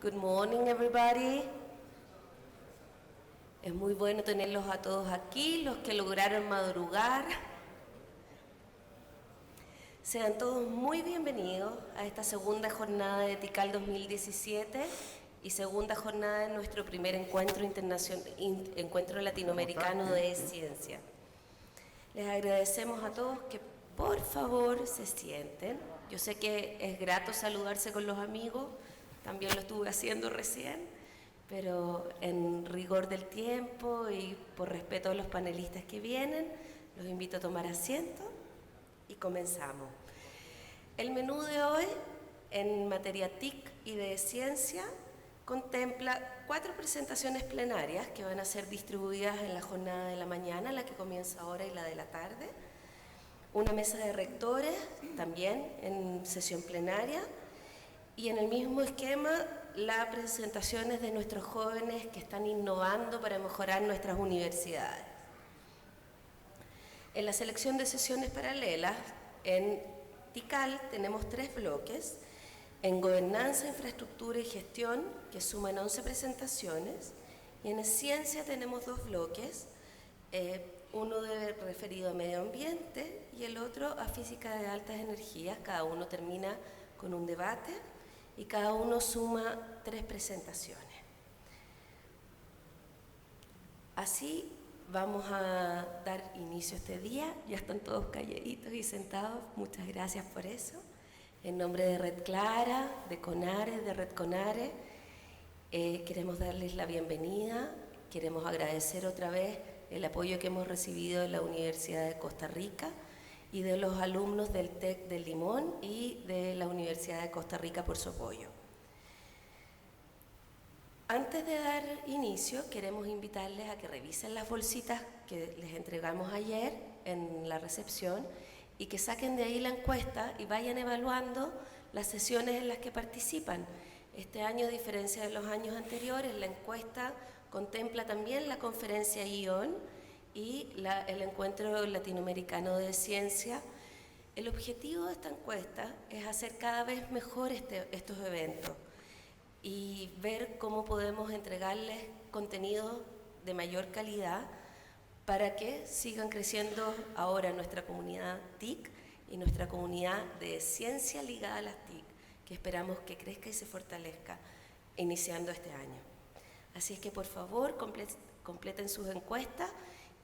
Good morning, everybody. Es muy bueno tenerlos a todos aquí, los que lograron madrugar. Sean todos muy bienvenidos a esta segunda jornada de TICAL 2017 y segunda jornada de nuestro primer encuentro latinoamericano de e-Ciencia. Les agradecemos a todos que por favor se sienten. Yo sé que es grato saludarse con los amigos, también lo estuve haciendo recién, pero en rigor del tiempo y por respeto a los panelistas que vienen, los invito a tomar asiento y comenzamos. El menú de hoy, en materia TIC y de ciencia, contempla 4 presentaciones plenarias que van a ser distribuidas en la jornada de la mañana, la que comienza ahora y la de la tarde. Una mesa de rectores, también en sesión plenaria, y en el mismo esquema, las presentaciones de nuestros jóvenes que están innovando para mejorar nuestras universidades. En la selección de sesiones paralelas, en TICAL tenemos 3 bloques, en gobernanza, infraestructura y gestión, que suman 11 presentaciones, y en ciencia tenemos 2 bloques, uno referido a medio ambiente y el otro a física de altas energías. Cada uno termina con un debate y cada uno suma 3 presentaciones. Así vamos a dar inicio a este día. Ya están todos calladitos y sentados. Muchas gracias por eso. En nombre de Red Clara, de CONARE, de Red CONARE, queremos darles la bienvenida. Queremos agradecer otra vez el apoyo que hemos recibido de la Universidad de Costa Rica y de los alumnos del TEC de Limón y de la Universidad de Costa Rica por su apoyo. Antes de dar inicio, queremos invitarles a que revisen las bolsitas que les entregamos ayer en la recepción y que saquen de ahí la encuesta y vayan evaluando las sesiones en las que participan. Este año, a diferencia de los años anteriores, la encuesta contempla también la conferencia ION y el Encuentro Latinoamericano de Ciencia. El objetivo de esta encuesta es hacer cada vez mejor estos eventos y ver cómo podemos entregarles contenido de mayor calidad para que sigan creciendo ahora nuestra comunidad TIC y nuestra comunidad de ciencia ligada a las TIC, que esperamos que crezca y se fortalezca iniciando este año. Así es que por favor completen sus encuestas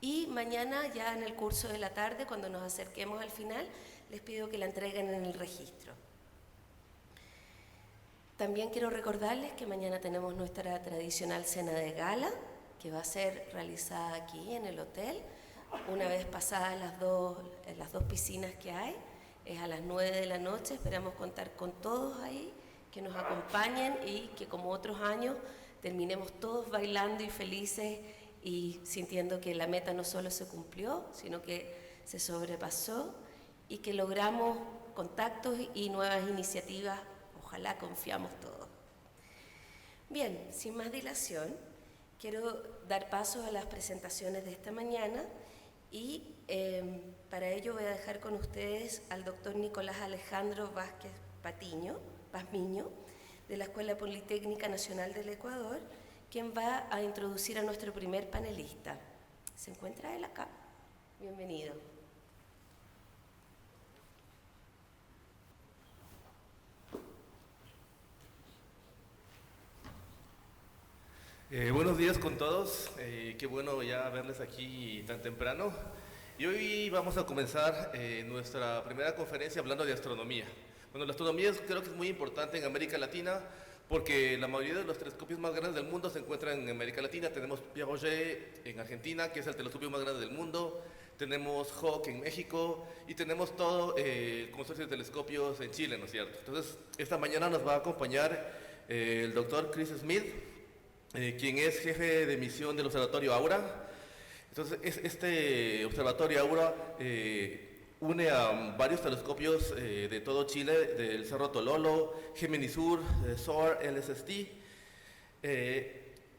y mañana ya en el curso de la tarde, cuando nos acerquemos al final, les pido que la entreguen en el registro. También quiero recordarles que mañana tenemos nuestra tradicional cena de gala, que va a ser realizada aquí en el hotel, una vez pasadas las dos piscinas que hay. Es a las 9 de la noche, esperamos contar con todos ahí, que nos acompañen y que como otros años terminemos todos bailando y felices y sintiendo que la meta no solo se cumplió, sino que se sobrepasó y que logramos contactos y nuevas iniciativas. Ojalá, confiamos todos. Bien, sin más dilación, quiero dar paso a las presentaciones de esta mañana y para ello voy a dejar con ustedes al doctor Nicolás Alejandro Vázquez Pazmiño, de la Escuela Politécnica Nacional del Ecuador, quien va a introducir a nuestro primer panelista. ¿Se encuentra él acá? Bienvenido. Buenos días con todos, qué bueno ya verles aquí tan temprano. Y hoy vamos a comenzar nuestra primera conferencia hablando de astronomía. Bueno, la astronomía creo que es muy importante en América Latina porque la mayoría de los telescopios más grandes del mundo se encuentran en América Latina. Tenemos Piaget en Argentina, que es el telescopio más grande del mundo, tenemos Hawke en México y tenemos todo el consorcio de telescopios en Chile, ¿no es cierto? Entonces, esta mañana nos va a acompañar el doctor Chris Smith, quien es jefe de misión del observatorio Aura. Entonces, este observatorio Aura une a varios telescopios de todo Chile, del Cerro Tololo, Gemini Sur, SOAR, LSST.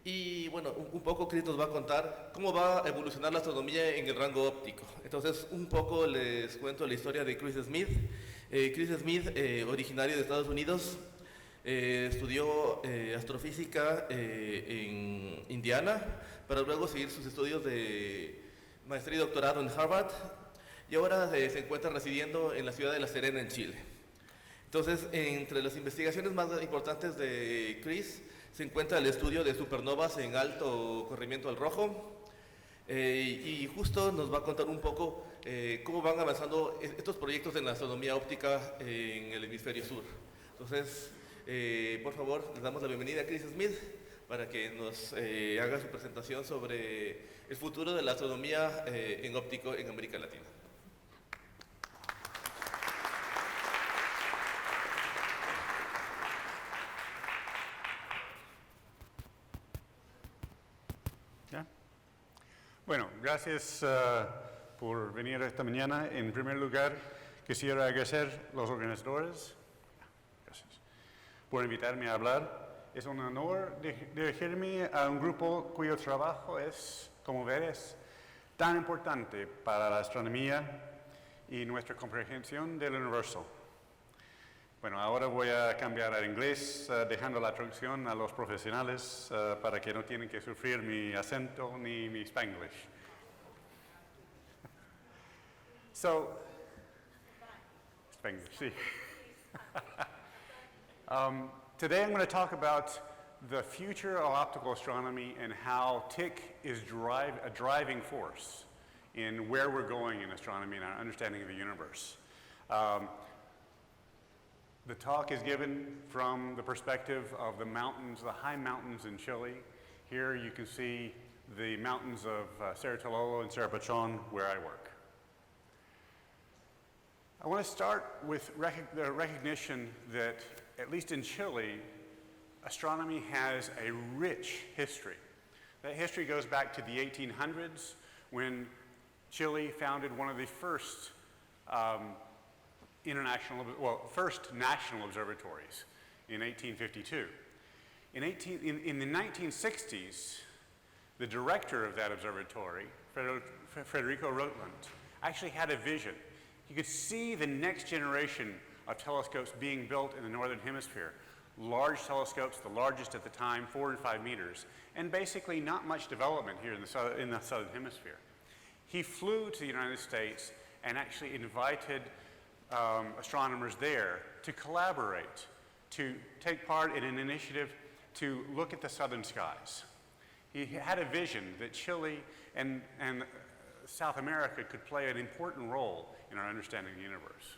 Y bueno, un poco Chris nos va a contar cómo va a evolucionar la astronomía en el rango óptico. Entonces, un poco les cuento la historia de Chris Smith. Chris Smith, originario de Estados Unidos, Estudió astrofísica en Indiana para luego seguir sus estudios de maestría y doctorado en Harvard y ahora se encuentra residiendo en la ciudad de La Serena, en Chile. Entonces, entre las investigaciones más importantes de Chris se encuentra el estudio de supernovas en alto corrimiento al rojo y justo nos va a contar un poco cómo van avanzando estos proyectos en la astronomía óptica en el hemisferio sur. Entonces, por favor, les damos la bienvenida a Chris Smith para que nos haga su presentación sobre el futuro de la astronomía en óptico en América Latina. Bueno, gracias por venir esta mañana. En primer lugar, quisiera agradecer a los organizadores por invitarme a hablar. Es un honor dirigirme a un grupo cuyo trabajo es, como ves, tan importante para la astronomía y nuestra comprensión del universo. Bueno, ahora voy a cambiar al inglés, dejando la traducción a los profesionales para que no tienen que sufrir mi acento ni mi Spanglish. So, Spanglish, sí. Today I'm going to talk about the future of optical astronomy and how TIC is a driving force in where we're going in astronomy and our understanding of the universe. The talk is given from the perspective of the mountains, the high mountains in Chile. Here you can see the mountains of Cerro Tololo and Cerro Pachon, where I work. I want to start with the recognition that, at least in Chile, astronomy has a rich history. That history goes back to the 1800s, when Chile founded one of the first first national observatories in 1852. In the 1960s, the director of that observatory, Federico Rotland, actually had a vision. He could see the next generation of telescopes being built in the northern hemisphere. Large telescopes, the largest at the time, 4 and 5 meters, and basically not much development here in the southern hemisphere. He flew to the United States and actually invited astronomers there to collaborate, to take part in an initiative to look at the southern skies. He had a vision that Chile and South America could play an important role in our understanding of the universe.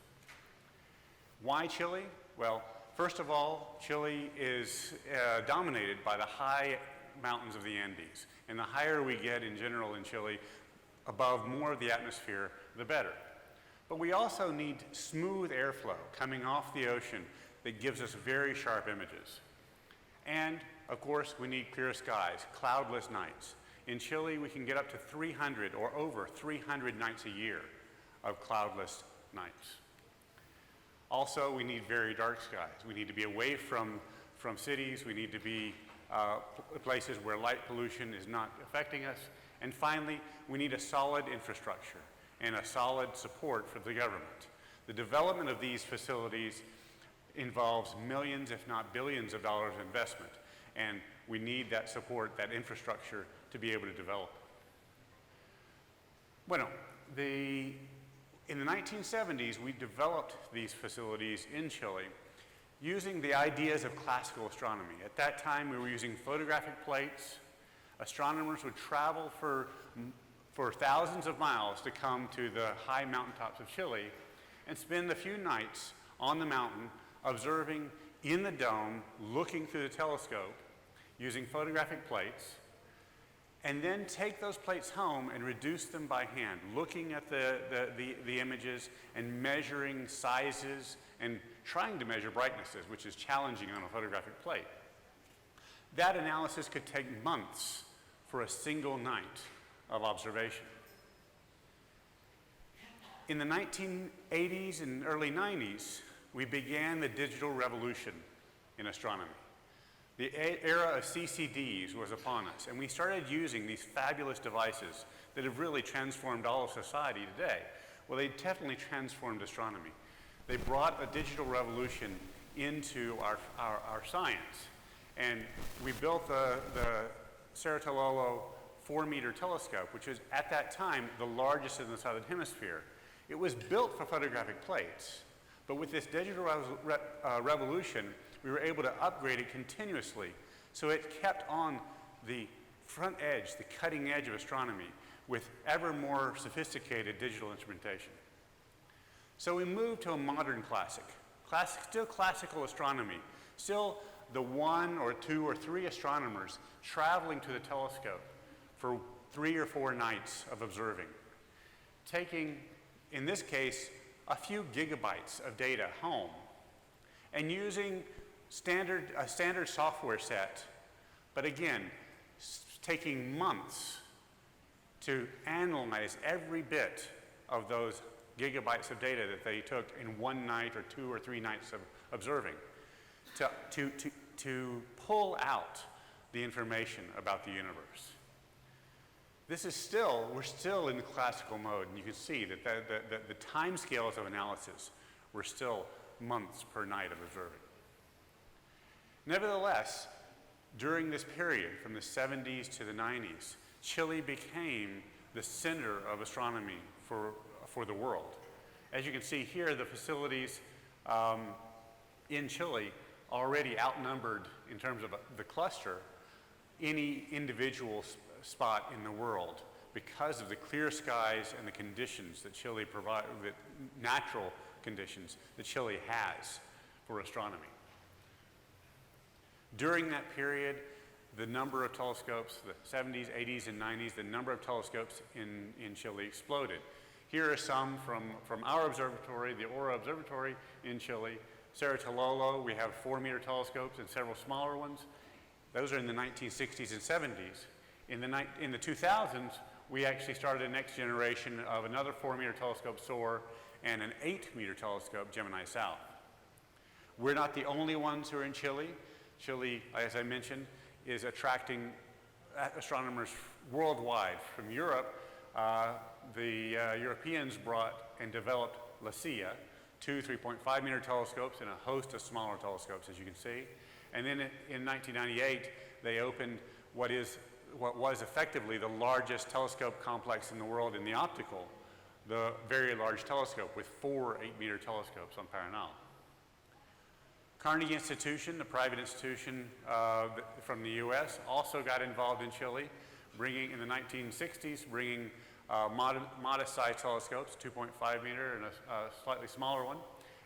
Why Chile? Well, first of all, Chile is dominated by the high mountains of the Andes. And the higher we get in general in Chile, above more of the atmosphere, the better. But we also need smooth airflow coming off the ocean that gives us very sharp images. And, of course, we need clear skies, cloudless nights. In Chile, we can get up to 300 or over 300 nights a year of cloudless nights. Also, we need very dark skies. We need to be away from cities. We need to be places where light pollution is not affecting us. And finally, we need a solid infrastructure and a solid support for the government. The development of these facilities involves millions, if not billions of dollars of investment, and we need that support, that infrastructure, to be able to develop. Bueno, in the 1970s, we developed these facilities in Chile using the ideas of classical astronomy. At that time, we were using photographic plates. Astronomers would travel for thousands of miles to come to the high mountaintops of Chile and spend a few nights on the mountain observing in the dome, looking through the telescope, using photographic plates, and then take those plates home and reduce them by hand, looking at the images and measuring sizes and trying to measure brightnesses, which is challenging on a photographic plate. That analysis could take months for a single night of observation. In the 1980s and early 90s, we began the digital revolution in astronomy. The era of CCDs was upon us, and we started using these fabulous devices that have really transformed all of society today. Well, they definitely transformed astronomy. They brought a digital revolution into our science. And we built the Cerro Tololo 4-meter telescope, which was at that time the largest in the southern hemisphere. It was built for photographic plates, but with this digital revolution, we were able to upgrade it continuously. So it kept on the front edge, the cutting edge of astronomy, with ever more sophisticated digital instrumentation. So we moved to a modern classic, still classical astronomy, still the 1 or 2 or 3 astronomers traveling to the telescope for 3 or 4 nights of observing, taking, in this case, a few gigabytes of data home, and using a standard software set, but again, taking months to analyze every bit of those gigabytes of data that they took in 1 night or 2 or 3 nights of observing, to pull out the information about the universe. This is still, we're still in the classical mode, and you can see that the time scales of analysis were still months per night of observing. Nevertheless, during this period, from the 70s to the 90s, Chile became the center of astronomy for the world. As you can see here, the facilities in Chile already outnumbered, in terms of the cluster, any individual spot in the world because of the clear skies and the conditions that Chile provides, the natural conditions that Chile has for astronomy. During that period, the number of telescopes, the 70s, 80s, and 90s, the number of telescopes in Chile exploded. Here are some from our observatory, the Aura Observatory in Chile. Cerro Tololo, we have 4-meter telescopes and several smaller ones. Those are in the 1960s and 70s. In the 2000s, we actually started a next generation of another 4-meter telescope, SOAR, and an 8-meter telescope, Gemini South. We're not the only ones who are in Chile. Chile, as I mentioned, is attracting astronomers worldwide. From Europe, the Europeans brought and developed hacia, 2 3.5-meter telescopes and a host of smaller telescopes, as you can see. And then in 1998, they opened what was effectively the largest telescope complex in the world in the optical, the Very Large Telescope, with 4 8-meter telescopes on Paranal. Carnegie Institution, the private institution from the US, also got involved in Chile, bringing, in the 1960s, bringing modest-sized telescopes, 2.5-meter and a slightly smaller one,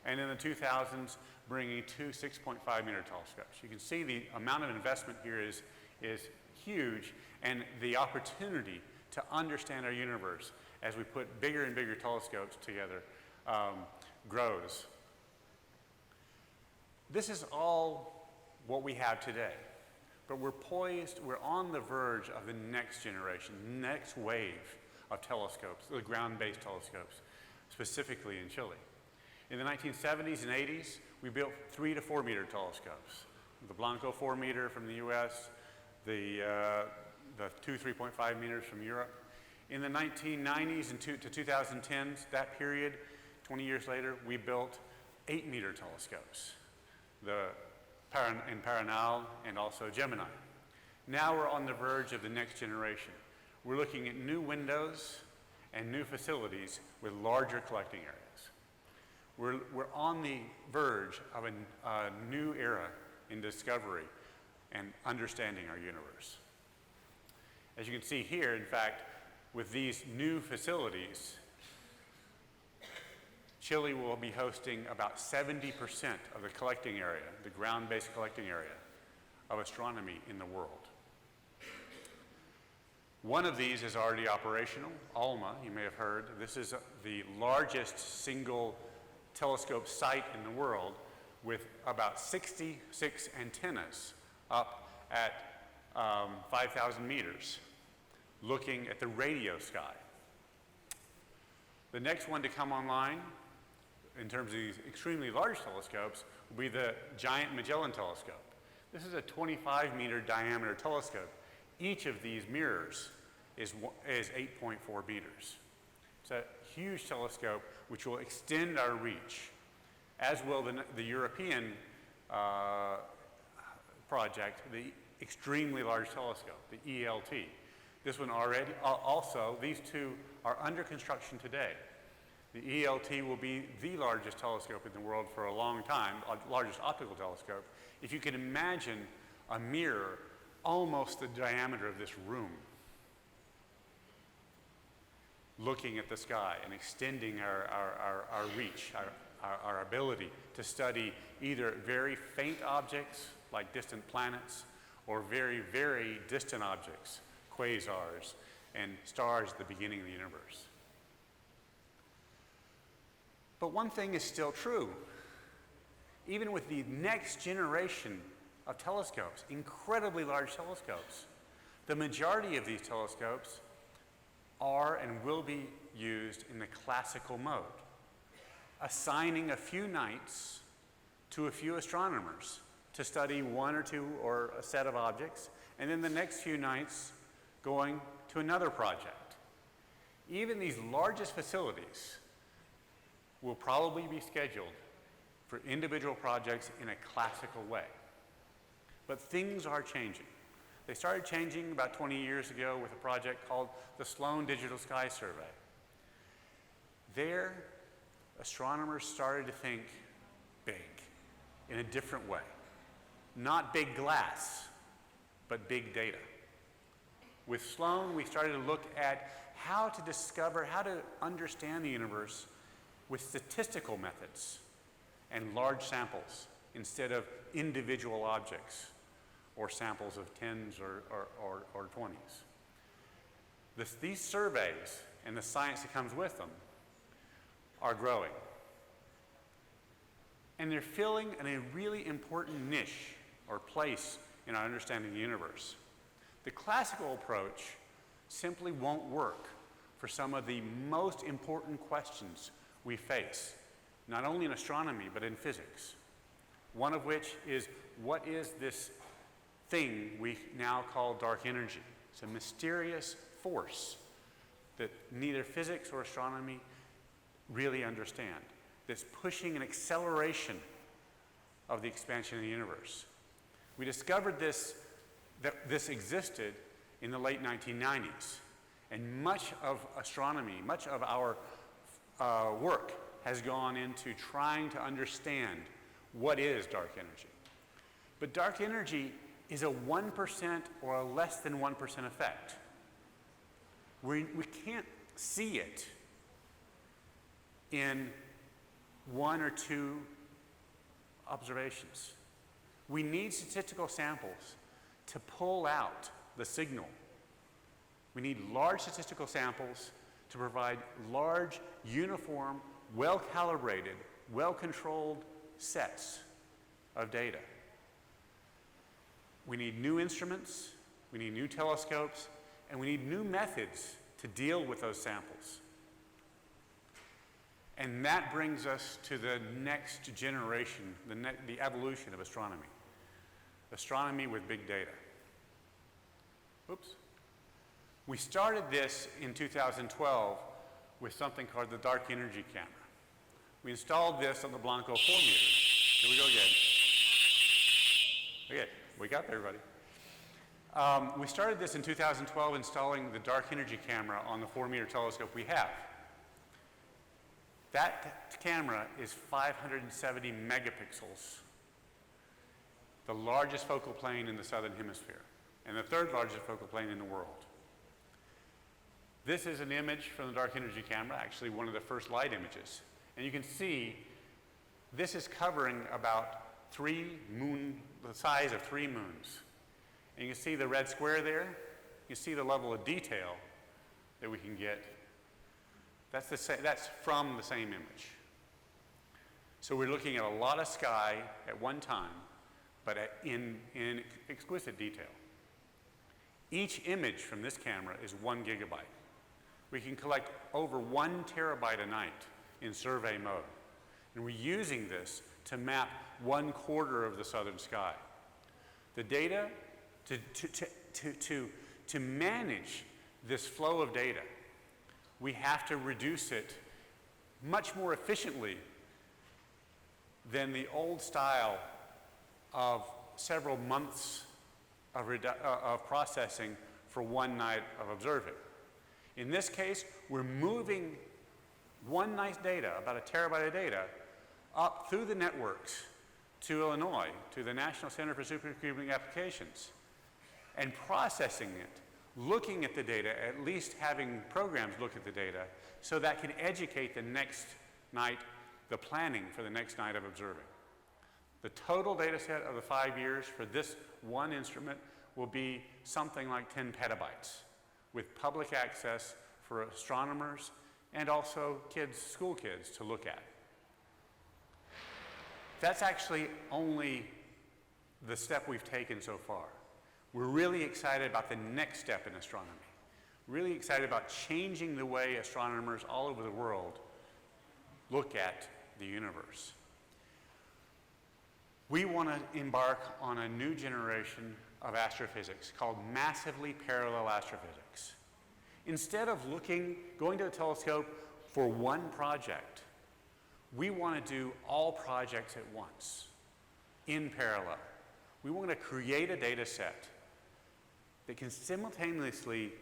and in the 2000s, bringing 2 6.5-meter telescopes. You can see the amount of investment here is huge, and the opportunity to understand our universe as we put bigger and bigger telescopes together grows. This is all what we have today, but we're on the verge of the next generation, next wave of telescopes, the ground-based telescopes, specifically in Chile. In the 1970s and 80s, we built 3 to 4-meter telescopes. The Blanco 4-meter from the US, the 2 3.5 meters from Europe. In the 1990s and to 2010s, that period, 20 years later, we built 8-meter telescopes, in Paranal and also Gemini. Now we're on the verge of the next generation. We're looking at new windows and new facilities with larger collecting areas. We're on the verge of a new era in discovery and understanding our universe. As you can see here, in fact, with these new facilities, Chile will be hosting about 70% of the collecting area, the ground-based collecting area of astronomy in the world. One of these is already operational, ALMA, you may have heard. This is the largest single telescope site in the world, with about 66 antennas up at 5,000 meters, looking at the radio sky. The next one to come online, in terms of these extremely large telescopes, will be the Giant Magellan Telescope. This is a 25-meter diameter telescope. Each of these mirrors is 8.4 meters. It's a huge telescope which will extend our reach, as will the European project, the Extremely Large Telescope, the ELT. This one already, also, these two are under construction today. The ELT will be the largest telescope in the world for a long time, largest optical telescope. If you can imagine a mirror almost the diameter of this room, looking at the sky and extending our reach, our ability to study either very faint objects like distant planets or very, very distant objects, quasars and stars at the beginning of the universe. But one thing is still true. Even with the next generation of telescopes, incredibly large telescopes, the majority of these telescopes are and will be used in the classical mode, assigning a few nights to a few astronomers to study one or two or a set of objects, and then the next few nights going to another project. Even these largest facilities will probably be scheduled for individual projects in a classical way. But things are changing. They started changing about 20 years ago with a project called the Sloan Digital Sky Survey. There, astronomers started to think big in a different way. Not big glass, but big data. With Sloan, we started to look at how to discover, how to understand the universe with statistical methods and large samples instead of individual objects or samples of 10s or 20s. These surveys and the science that comes with them are growing. And they're filling a really important niche or place in our understanding of the universe. The classical approach simply won't work for some of the most important questions we face, not only in astronomy, but in physics. One of which is, what is this thing we now call dark energy? It's a mysterious force that neither physics or astronomy really understand, that's pushing an acceleration of the expansion of the universe. We discovered that this existed in the late 1990s, and much of astronomy, much of our work has gone into trying to understand what is dark energy. But dark energy is a 1% or a less than 1% effect. We can't see it in one or two observations. We need statistical samples to pull out the signal. We need large statistical samples to provide large, uniform, well-calibrated, well-controlled sets of data. We need new instruments, we need new telescopes, and we need new methods to deal with those samples. And that brings us to the next generation, the evolution of astronomy. Astronomy with big data. Oops. We started this in 2012 with something called the dark energy camera. We installed this on the Blanco 4 meter. Here we go again. Okay, wake up everybody. We started this in 2012 installing the dark energy camera on the 4 meter telescope we have. That camera is 570 megapixels, the largest focal plane in the southern hemisphere, and the third largest focal plane in the world. This is an image from the dark energy camera, actually one of the first light images. And you can see this is covering about the size of 3 moons. And you can see the red square there. You see the level of detail that we can get. That's from the same image. So we're looking at a lot of sky at one time, but in exquisite detail. Each image from this camera is 1 gigabyte. We can collect over 1 terabyte a night in survey mode. And we're using this to map 1/4 of the southern sky. The data, to manage this flow of data, we have to reduce it much more efficiently than the old style of several months of processing for one night of observing. In this case, we're moving one night's data, about a terabyte of data, up through the networks to Illinois, to the National Center for Supercomputing Applications, and processing it, looking at the data, at least having programs look at the data, so that can educate the next night, the planning for the next night of observing. The total data set of the 5 years for this one instrument will be something like 10 petabytes, with public access for astronomers and also kids, school kids, to look at. That's actually only the step we've taken so far. We're really excited about the next step in astronomy. Really excited about changing the way astronomers all over the world look at the universe. We want to embark on a new generation of astrophysics called massively parallel astrophysics. Instead of going to the telescope for one project, we want to do all projects at once, in parallel. We want to create a data set that can simultaneously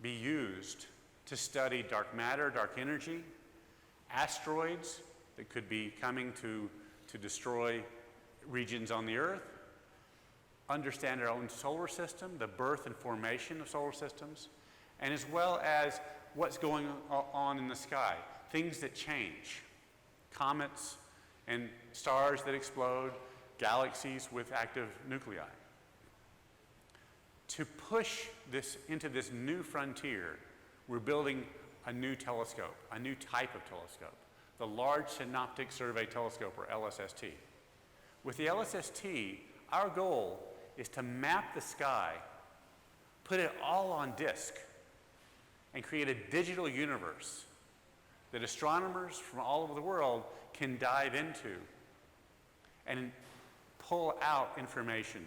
be used to study dark matter, dark energy, asteroids that could be coming to destroy regions on the Earth, understand our own solar system, the birth and formation of solar systems, and as well as what's going on in the sky, things that change, comets and stars that explode, galaxies with active nuclei. To push this into this new frontier, we're building a new telescope, a new type of telescope, the Large Synoptic Survey Telescope, or LSST. With the LSST, our goal is to map the sky, put it all on disk, and create a digital universe that astronomers from all over the world can dive into and pull out information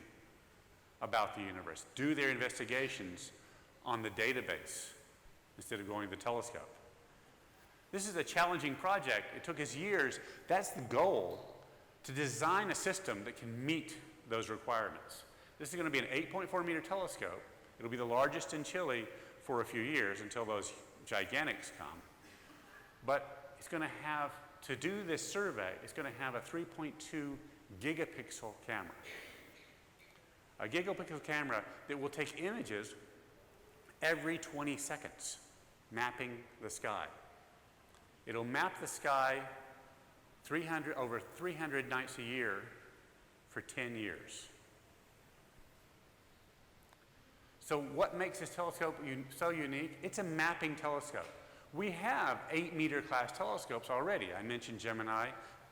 about the universe, do their investigations on the database instead of going to the telescope. This is a challenging project. It took us years. That's the goal, to design a system that can meet those requirements. This is going to be an 8.4 meter telescope. It'll be the largest in Chile for a few years until those gigantics come. But it's going to have, to do this survey, it's going to have a 3.2 gigapixel camera. A gigapixel camera that will take images every 20 seconds, mapping the sky. It'll map the sky over 300 nights a year for 10 years. So what makes this telescope so unique? It's a mapping telescope. We have 8-meter class telescopes already. I mentioned Gemini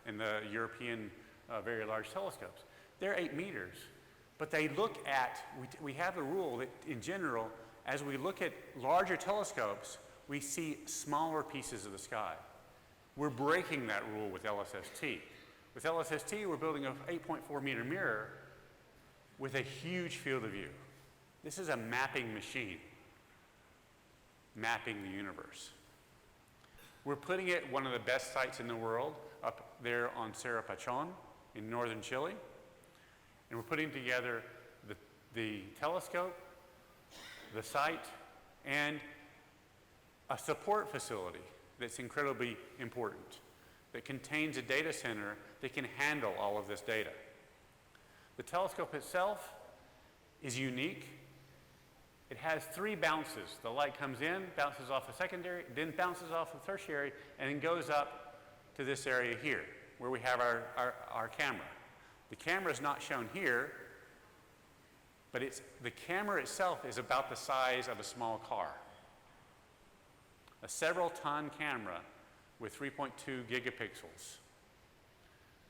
and the European very large telescopes. They're 8 meters, but they look at, we have a rule that in general, as we look at larger telescopes, we see smaller pieces of the sky. We're breaking that rule with LSST. With LSST, we're building an 8.4 meter mirror with a huge field of view. This is a mapping machine, mapping the universe. We're putting it at one of the best sites in the world, up there on Cerro Tololo in northern Chile. And we're putting together the telescope, the site, and a support facility that's incredibly important, that contains a data center that can handle all of this data. The telescope itself is unique. It has 3 bounces. The light comes in, bounces off the secondary, then bounces off the tertiary, and then goes up to this area here, where we have our camera. The camera is not shown here, but the camera itself is about the size of a small car. A several-ton camera with 3.2 gigapixels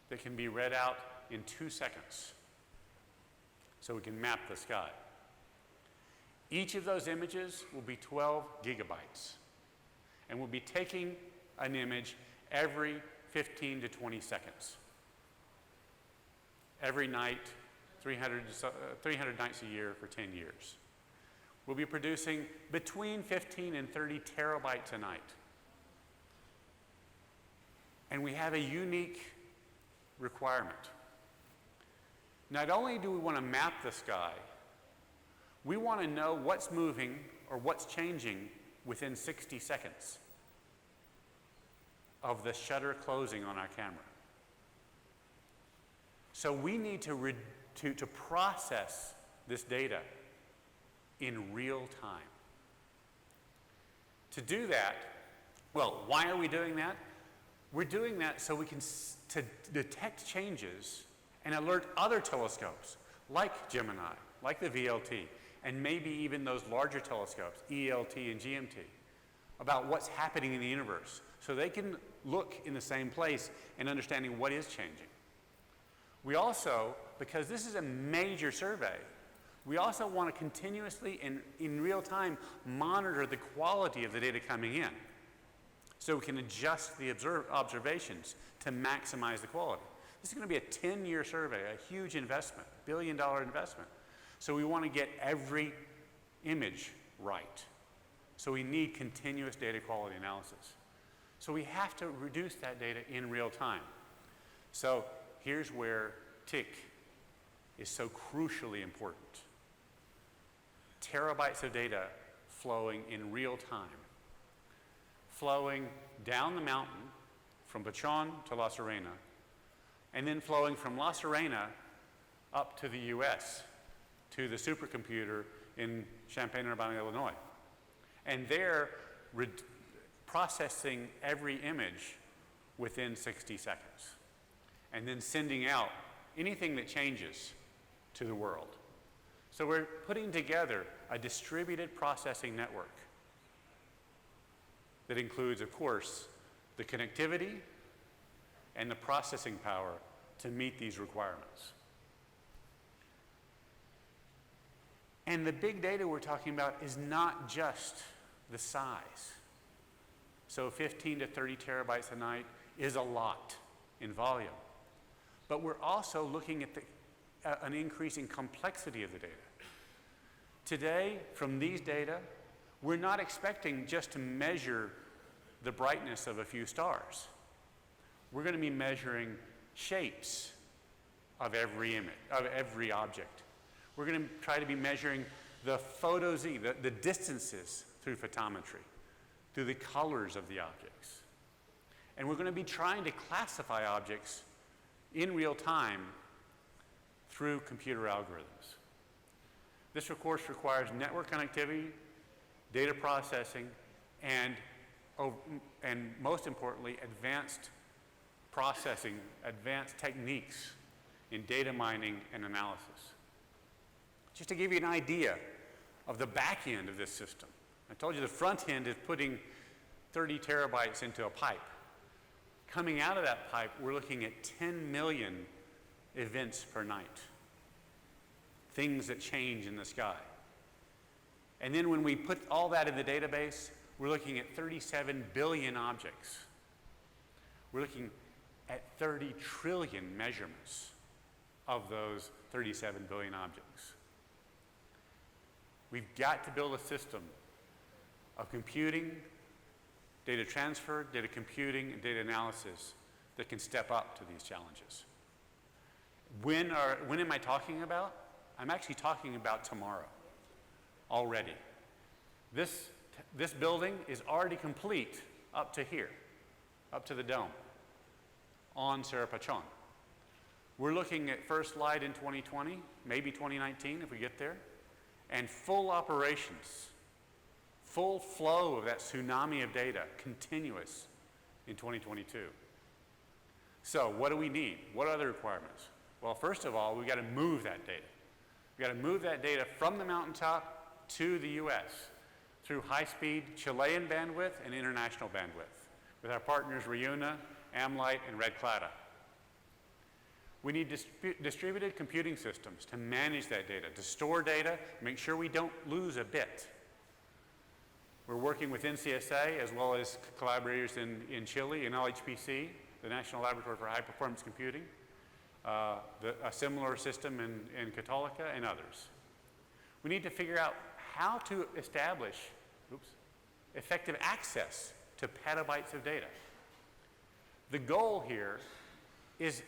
that can be read out in 2 seconds, so we can map the sky. Each of those images will be 12 gigabytes, and we'll be taking an image every 15 to 20 seconds. Every night, 300 nights a year for 10 years. We'll be producing between 15 and 30 terabytes a night. And we have a unique requirement. Not only do we want to map the sky, we want to know what's moving or what's changing within 60 seconds of the shutter closing on our camera. So we need to process this data in real time. To do that, well, why are we doing that? We're doing that so we can to detect changes and alert other telescopes, like Gemini, like the VLT, and maybe even those larger telescopes, ELT and GMT, about what's happening in the universe, so they can look in the same place and understanding what is changing. We also, because this is a major survey, we also want to continuously and in real time monitor the quality of the data coming in, so we can adjust the observations to maximize the quality. This is going to be a 10-year survey, a huge investment, billion-dollar investment. So we want to get every image right. So we need continuous data quality analysis. So we have to reduce that data in real time. So here's where TIC is so crucially important. Terabytes of data flowing in real time, flowing down the mountain from Pachon to La Serena, and then flowing from La Serena up to the US, to the supercomputer in Champaign-Urbana, Illinois. And they're processing every image within 60 seconds, and then sending out anything that changes to the world. So we're putting together a distributed processing network that includes, of course, the connectivity and the processing power to meet these requirements. And the big data we're talking about is not just the size. So 15 to 30 terabytes a night is a lot in volume. But we're also looking at an increasing complexity of the data. Today, from these data, we're not expecting just to measure the brightness of a few stars. We're going to be measuring shapes of every image, of every object. We're going to try to be measuring the photo Z, the distances through photometry, through the colors of the objects. And we're going to be trying to classify objects in real time through computer algorithms. This, of course, requires network connectivity, data processing, and most importantly, advanced processing, advanced techniques in data mining and analysis. Just to give you an idea of the back end of this system, I told you the front end is putting 30 terabytes into a pipe. Coming out of that pipe, we're looking at 10 million events per night, things that change in the sky. And then when we put all that in the database, we're looking at 37 billion objects. We're looking at 30 trillion measurements of those 37 billion objects. We've got to build a system of computing, data transfer, data computing, and data analysis that can step up to these challenges. When am I talking about? I'm actually talking about tomorrow, already. This building is already complete up to here, up to the dome, on Cerro Pachon. We're looking at first light in 2020, maybe 2019 if we get there, and full operations, full flow of that tsunami of data, continuous in 2022. So what do we need? What are the requirements? Well, first of all, we've got to move that data. We've got to move that data from the mountaintop to the US through high-speed Chilean bandwidth and international bandwidth with our partners Reuna, Amlight, and Red Clada. We need distributed computing systems to manage that data, to store data, make sure we don't lose a bit. We're working with NCSA as well as collaborators in Chile and LHPC, the National Laboratory for High Performance Computing, a similar system in Católica and others. We need to figure out how to establish effective access to petabytes of data. The goal here is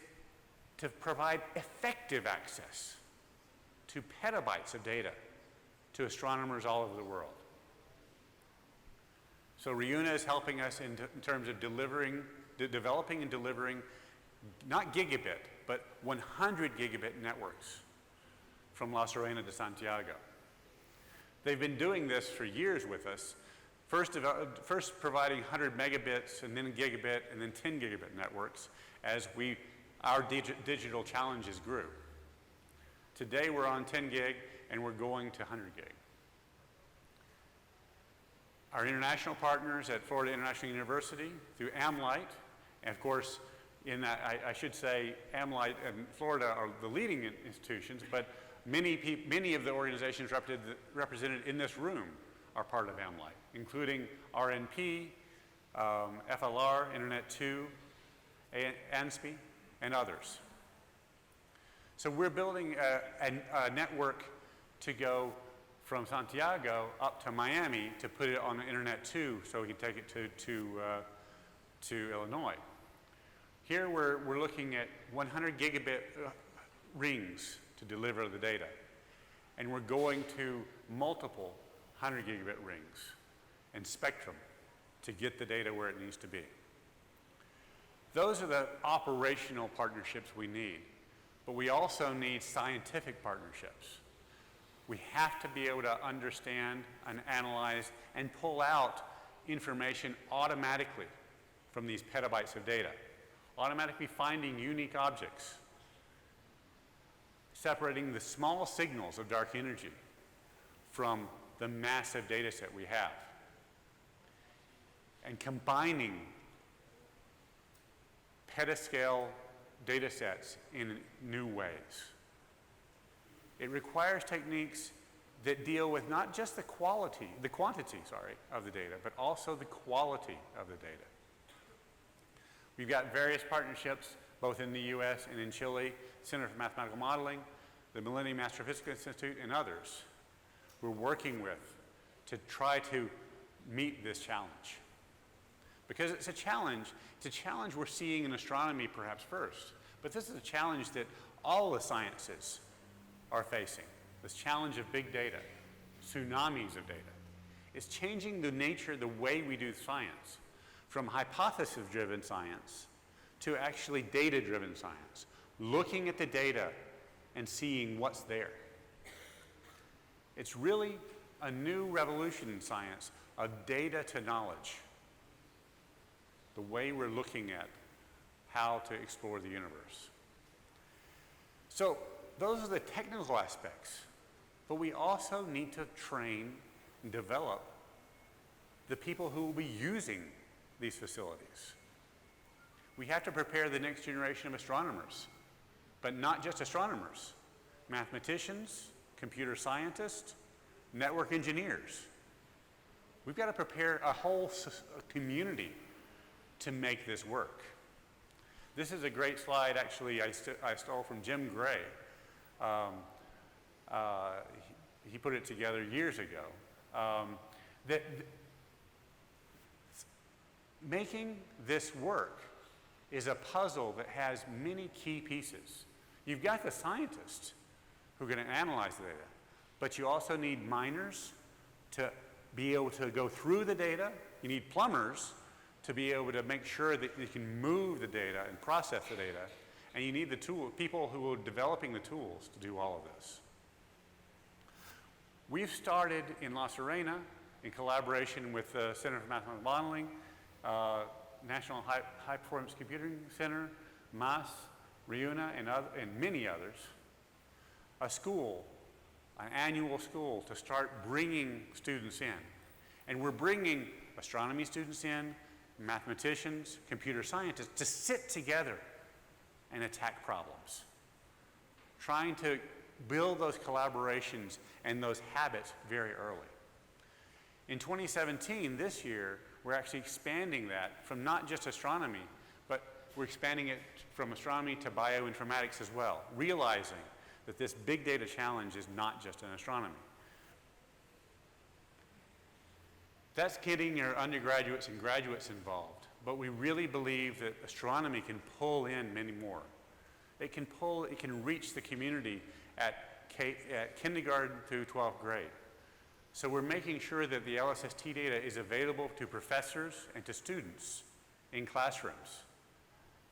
to provide effective access to petabytes of data to astronomers all over the world. So Reuna is helping us in terms of developing and delivering not gigabit, but 100 gigabit networks from La Serena to Santiago. They've been doing this for years with us, first providing 100 megabits and then gigabit and then 10 gigabit networks as our digital challenges grew. Today we're on 10 gig and we're going to 100 gig. Our international partners at Florida International University through AmLite, and of course, in that, I should say AmLite and Florida are the leading institutions, but many of the organizations represented in this room are part of AmLite, including RNP, FLR, Internet 2, ANSPI, and others. So we're building a network to go from Santiago up to Miami to put it on the Internet 2 so we can take it to Illinois. Here we're looking at 100 gigabit rings to deliver the data. And we're going to multiple 100 gigabit rings and spectrum to get the data where it needs to be. Those are the operational partnerships we need. But we also need scientific partnerships. We have to be able to understand and analyze and pull out information automatically from these petabytes of data, automatically finding unique objects, separating the small signals of dark energy from the massive data set we have, and combining petascale data sets in new ways. It requires techniques that deal with not just the quantity of the data, but also the quality of the data. We've got various partnerships, both in the US and in Chile, Center for Mathematical Modeling, the Millennium Astrophysical Institute, and others we're working with to try to meet this challenge. Because it's a challenge we're seeing in astronomy perhaps first, but this is a challenge that all the sciences are facing. This challenge of big data, tsunamis of data. It's changing the nature, the way we do science, from hypothesis-driven science to actually data-driven science, looking at the data and seeing what's there. It's really a new revolution in science of data to knowledge, the way we're looking at how to explore the universe. So those are the technical aspects, but we also need to train and develop the people who will be using these facilities. We have to prepare the next generation of astronomers, but not just astronomers, mathematicians, computer scientists, network engineers. We've got to prepare a whole community to make this work. This is a great slide, actually, I stole from Jim Gray. He put it together years ago. Making this work is a puzzle that has many key pieces. You've got the scientists who are going to analyze the data, but you also need miners to be able to go through the data. You need plumbers to be able to make sure that you can move the data and process the data. And you need the people who are developing the tools to do all of this. We've started in La Serena in collaboration with the Center for Mathematical Modeling, National High Performance Computing Center, MAS, Reuna, and many others, a school, an annual school to start bringing students in. And we're bringing astronomy students in, mathematicians, computer scientists to sit together and attack problems, trying to build those collaborations and those habits very early. In 2017, this year, we're actually expanding that from not just astronomy, but we're expanding it from astronomy to bioinformatics as well, realizing that this big data challenge is not just in astronomy. That's getting your undergraduates and graduates involved, but we really believe that astronomy can pull in many more. It can reach the community at kindergarten through 12th grade. So we're making sure that the LSST data is available to professors and to students in classrooms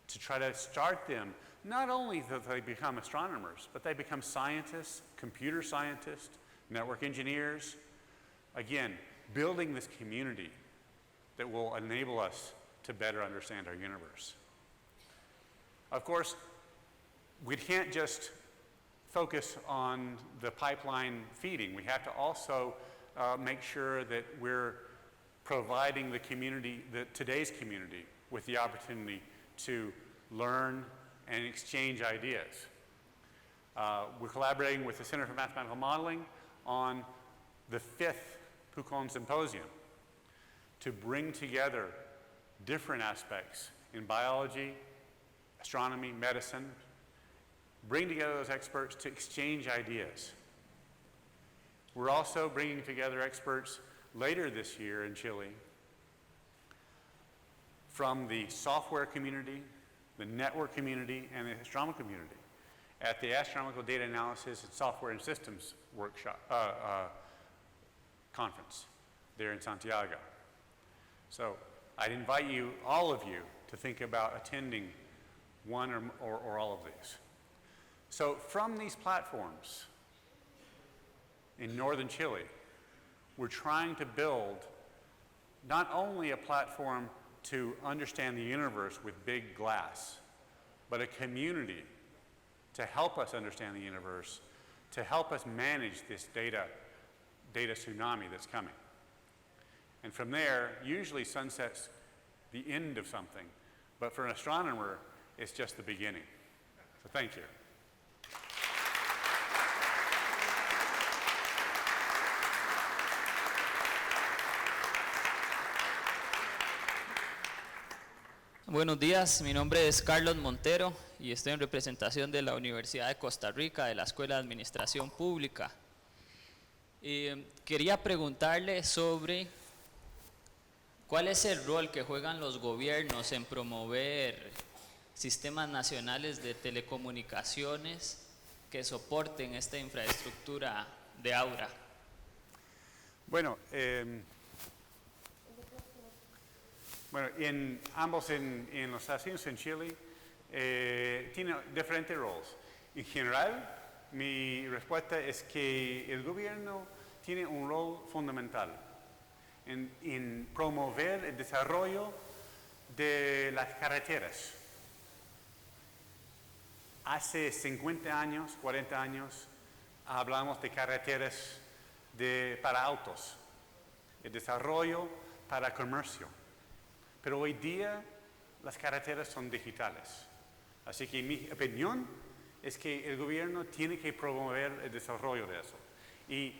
to try to start them, not only that they become astronomers, but they become scientists, computer scientists, network engineers. Again, building this community that will enable us to better understand our universe. Of course, we can't just focus on the pipeline feeding. We have to also make sure that we're providing the community, today's community, with the opportunity to learn and exchange ideas. We're collaborating with the Center for Mathematical Modeling on the 5th Photons Symposium to bring together different aspects in biology, astronomy, medicine, bring together those experts to exchange ideas. We're also bringing together experts later this year in Chile from the software community, the network community, and the astronomical community at the Astronomical Data Analysis and Software and Systems workshop, conference there in Santiago. So I'd invite you, all of you, to think about attending one or all of these. So from these platforms in northern Chile, we're trying to build not only a platform to understand the universe with big glass, but a community to help us understand the universe, to help us manage this data tsunami that's coming. And from there, usually sunset's the end of something, but for an astronomer, it's just the beginning. So thank you. Buenos días, mi nombre es Carlos Montero y estoy en representación de la Universidad de Costa Rica, de la Escuela de Administración Pública. Quería preguntarle sobre cuál es el rol que juegan los gobiernos en promover sistemas nacionales de telecomunicaciones que soporten esta infraestructura de Aura. Bueno, ambos en los Estados Unidos, en Chile, tienen diferentes roles. En general, mi respuesta es que el gobierno tiene un rol fundamental en promover el desarrollo de las carreteras. Hace 50 años, 40 años, hablamos de carreteras para autos, el desarrollo para comercio. Pero hoy día las carreteras son digitales. Así que mi opinión es que el gobierno tiene que promover el desarrollo de eso. Y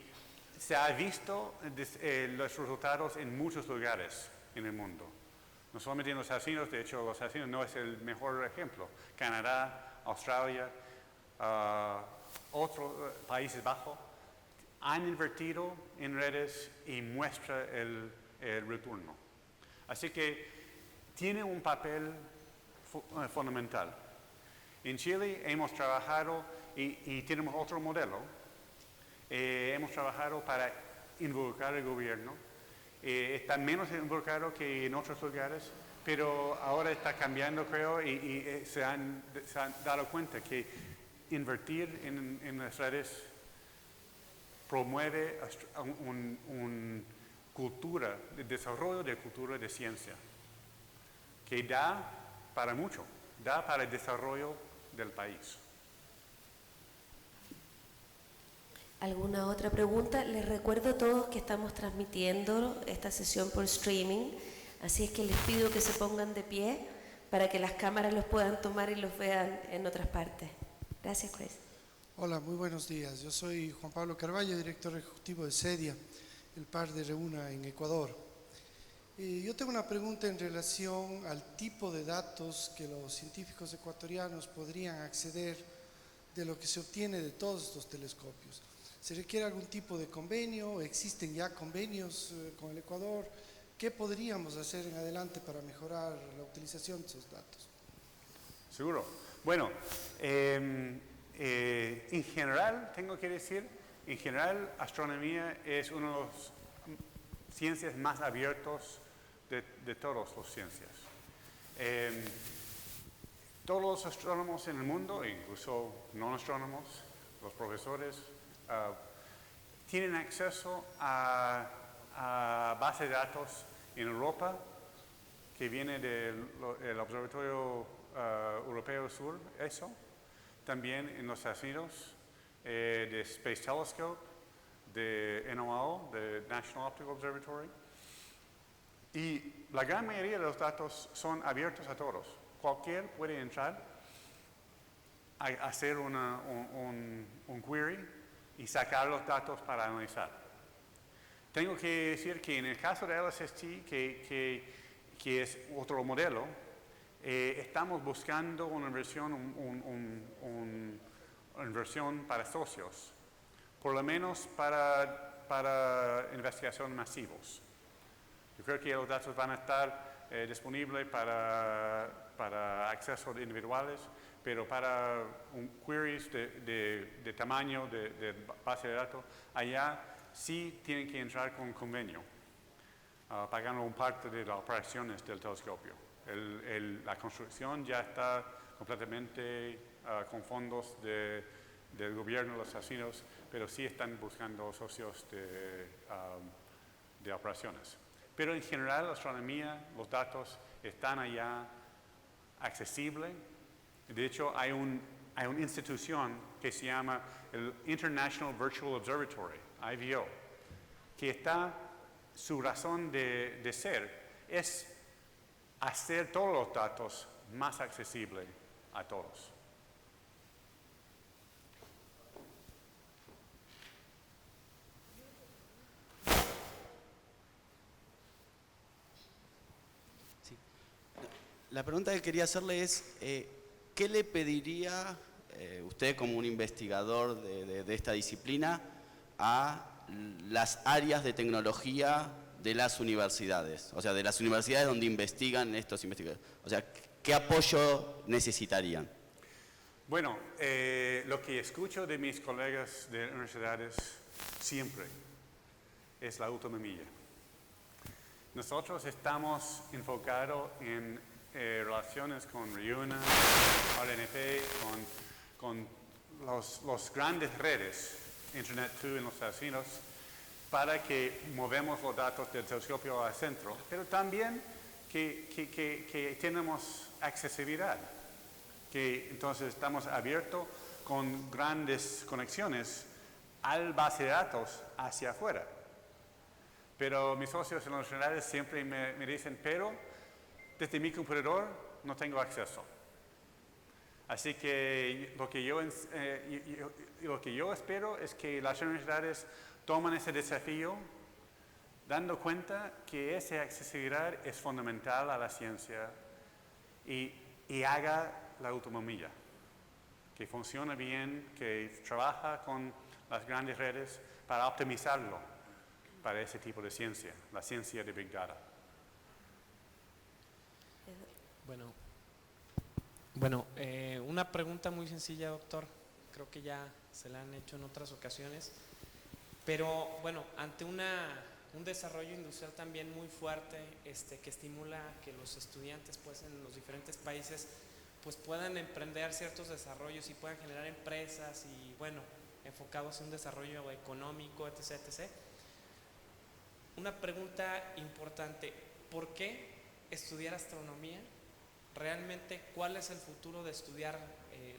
se ha visto los resultados en muchos lugares en el mundo. No solamente en los Estados Unidos, de hecho los Estados Unidos no es el mejor ejemplo. Canadá, Australia, otros Países Bajos han invertido en redes y muestra el retorno. Así que tiene un papel fundamental. En Chile hemos trabajado y tenemos otro modelo. Hemos trabajado para involucrar al gobierno. Está menos involucrado que en otros lugares, pero ahora está cambiando, creo, y se han dado cuenta que invertir en las redes promueve un cultura, de desarrollo de cultura de ciencia, que da para mucho, da para el desarrollo del país. ¿Alguna otra pregunta? Les recuerdo a todos que estamos transmitiendo esta sesión por streaming, así es que les pido que se pongan de pie para que las cámaras los puedan tomar y los vean en otras partes. Gracias, Chris. Hola, muy buenos días. Yo soy Juan Pablo Carballo, director ejecutivo de CEDIA, el par de Reúna en Ecuador. Yo tengo una pregunta en relación al tipo de datos que los científicos ecuatorianos podrían acceder de lo que se obtiene de todos estos telescopios. ¿Se requiere algún tipo de convenio? ¿Existen ya convenios con el Ecuador? ¿Qué podríamos hacer en adelante para mejorar la utilización de esos datos? Seguro. Bueno, en general, tengo que decir, en general, astronomía es una de las ciencias más abiertas de todas las ciencias. Todos los astrónomos en el mundo, incluso no astrónomos, los profesores, tienen acceso a base de datos en Europa, que viene del Observatorio Europeo Sur, eso. También en los Estados Unidos, de Space Telescope, de NOAO, de National Optical Observatory. Y la gran mayoría de los datos son abiertos a todos. Cualquiera puede entrar a hacer un query y sacar los datos para analizar. Tengo que decir que en el caso de LSST, que es otro modelo, estamos buscando una versión para socios, por lo menos para investigación masivos. Yo creo que los datos van a estar disponibles para acceso de individuales, pero para queries de tamaño de base de datos, allá sí tienen que entrar con convenio, pagando un parte de las operaciones del telescopio. La construcción ya está completamente con fondos del gobierno de los Estados Unidos, pero sí están buscando socios de operaciones. Pero en general, la astronomía, los datos están allá accesibles. De hecho, hay una institución que se llama el International Virtual Observatory, IVO, que su razón de ser es hacer todos los datos más accesibles a todos. Sí. La pregunta que quería hacerle es, ¿qué le pediría usted como un investigador de esta disciplina a las áreas de tecnología de las universidades? O sea, de las universidades donde investigan estos investigadores. O sea, ¿qué apoyo necesitarían? Bueno, lo que escucho de mis colegas de universidades siempre es la última milla. Nosotros estamos enfocados en relaciones con RIUNA, RNP, con los grandes redes, Internet 2 en los Estados Unidos, para que movemos los datos del telescopio al centro, pero también que tenemos accesibilidad, que entonces estamos abiertos con grandes conexiones al base de datos hacia afuera. Pero mis socios en las universidades siempre me dicen, pero desde mi computador no tengo acceso. Así que lo que yo espero es que las universidades tomen ese desafío, dando cuenta que esa accesibilidad es fundamental a la ciencia y haga la última milla, que funcione bien, que trabaja con las grandes redes para optimizarlo para ese tipo de ciencia, la ciencia de Big Data. Bueno, una pregunta muy sencilla, doctor. Creo que ya se la han hecho en otras ocasiones. Pero bueno, ante un desarrollo industrial también muy fuerte, que estimula que los estudiantes pues, en los diferentes países pues, puedan emprender ciertos desarrollos y puedan generar empresas y bueno, enfocados en un desarrollo económico, etc., etc. Una pregunta importante, ¿por qué estudiar astronomía? Realmente, ¿cuál es el futuro de estudiar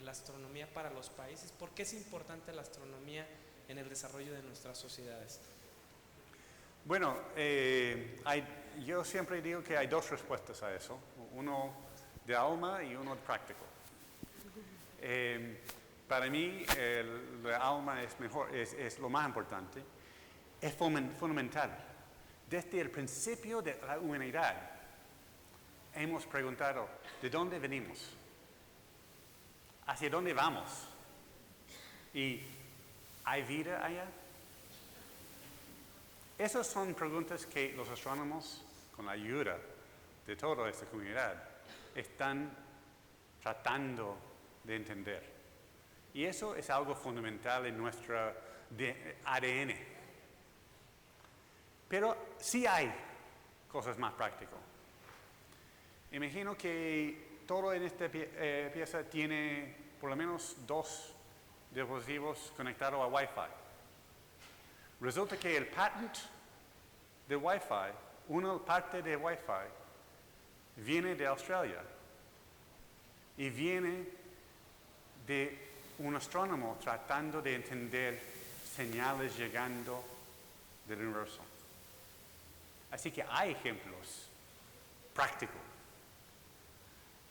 la astronomía para los países? ¿Por qué es importante la astronomía en el desarrollo de nuestras sociedades? Bueno, yo siempre digo que hay dos respuestas a eso, uno de alma y uno de práctico. Para mí, el alma es lo más importante, es fundamental. Desde el principio de la humanidad, hemos preguntado, ¿de dónde venimos? ¿Hacia dónde vamos? ¿Y hay vida allá? Esas son preguntas que los astrónomos, con la ayuda de toda esta comunidad, están tratando de entender. Y eso es algo fundamental en nuestro ADN. Pero sí hay cosas más prácticas. Imagino que todo en esta pieza tiene por lo menos 2 dispositivos conectados a Wi-Fi. Resulta que el patent de Wi-Fi, una parte de Wi-Fi, viene de Australia y viene de un astrónomo tratando de entender señales llegando del universo. Así que hay ejemplos prácticos.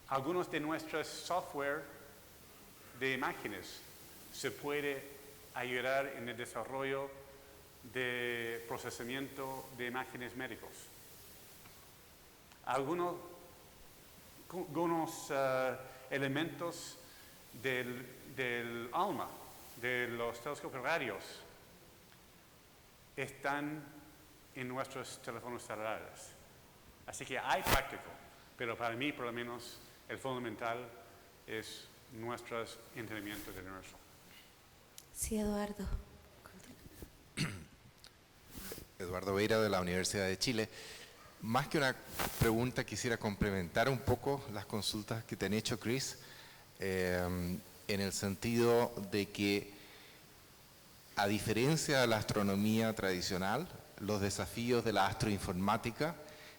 Algunos de nuestros software de imágenes se puede ayudar en el desarrollo de procesamiento de imágenes médicos. Algunos elementos del ALMA, de los telescopios radios, están en nuestros teléfonos celulares. Así que hay práctico, pero para mí, por lo menos, el fundamental es nuestro entendimiento del universo. Sí, Eduardo. Eduardo Veira, de la Universidad de Chile. Más que una pregunta, quisiera complementar un poco las consultas que te han hecho, Chris, en el sentido de que, a diferencia de la astronomía tradicional, los desafíos de la astroinformática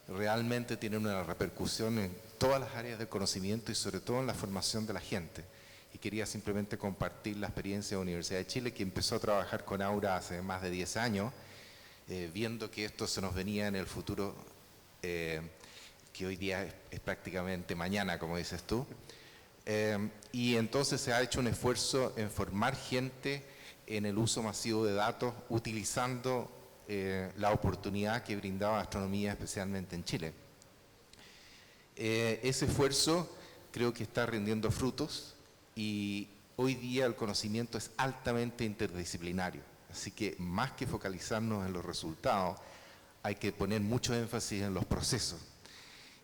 realmente tienen una repercusión en todas las áreas del conocimiento y sobre todo en la formación de la gente. Y quería simplemente compartir la experiencia de la Universidad de Chile, que empezó a trabajar con Aura hace más de 10 años, viendo que esto se nos venía en el futuro, que hoy día es prácticamente mañana, como dices tú. Y entonces se ha hecho un esfuerzo en formar gente en el uso masivo de datos, utilizando la oportunidad que brindaba astronomía, especialmente en Chile. Ese esfuerzo creo que está rindiendo frutos y hoy día el conocimiento es altamente interdisciplinario. Así que más que focalizarnos en los resultados, hay que poner mucho énfasis en los procesos.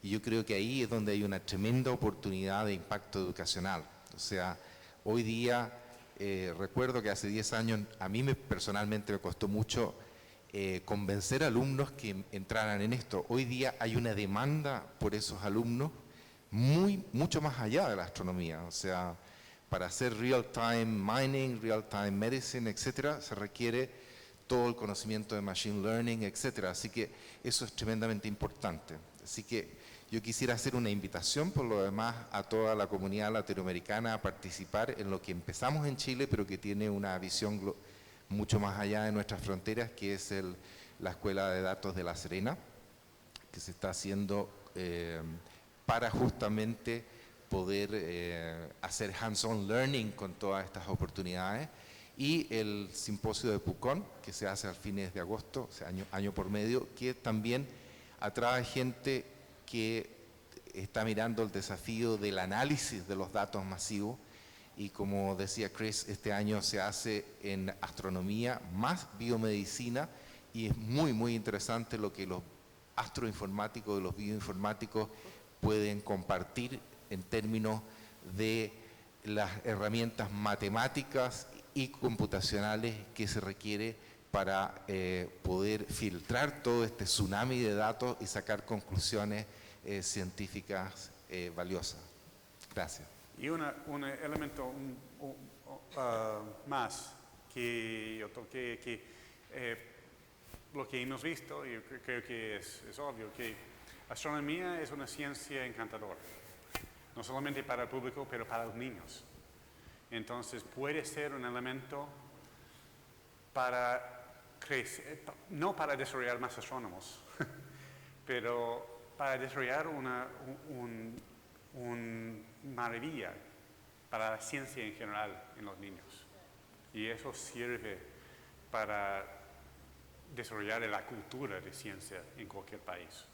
Y yo creo que ahí es donde hay una tremenda oportunidad de impacto educacional. O sea, hoy día, recuerdo que hace 10 años, a mí personalmente me costó mucho convencer a alumnos que entraran en esto. Hoy día hay una demanda por esos alumnos mucho más allá de la astronomía. O sea, para hacer real-time mining, real-time medicine, etcétera, se requiere todo el conocimiento de machine learning, etcétera. Así que eso es tremendamente importante. Así que yo quisiera hacer una invitación, por lo demás, a toda la comunidad latinoamericana a participar en lo que empezamos en Chile, pero que tiene una visión mucho más allá de nuestras fronteras, que es la Escuela de Datos de La Serena, que se está haciendo para justamente poder hacer hands-on learning con todas estas oportunidades, y el simposio de Pucón, que se hace a fines de agosto, o sea, año por medio, que también atrae gente que está mirando el desafío del análisis de los datos masivos. Y como decía Chris, este año se hace en astronomía más biomedicina, y es muy interesante lo que los astroinformáticos y los bioinformáticos pueden compartir en términos de las herramientas matemáticas y computacionales que se requiere para poder filtrar todo este tsunami de datos y sacar conclusiones científicas valiosas. Gracias. Y un elemento más que yo toqué, que lo que hemos visto, y creo que es obvio, que astronomía es una ciencia encantadora, no solamente para el público, pero para los niños. Entonces puede ser un elemento para crecer, no para desarrollar más astrónomos, pero para desarrollar una maravilla para la ciencia en general en los niños. Y eso sirve para desarrollar la cultura de ciencia en cualquier país.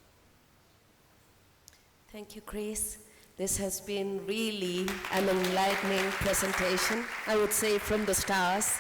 Thank you, Chris. This has been really an enlightening presentation, I would say, from the stars.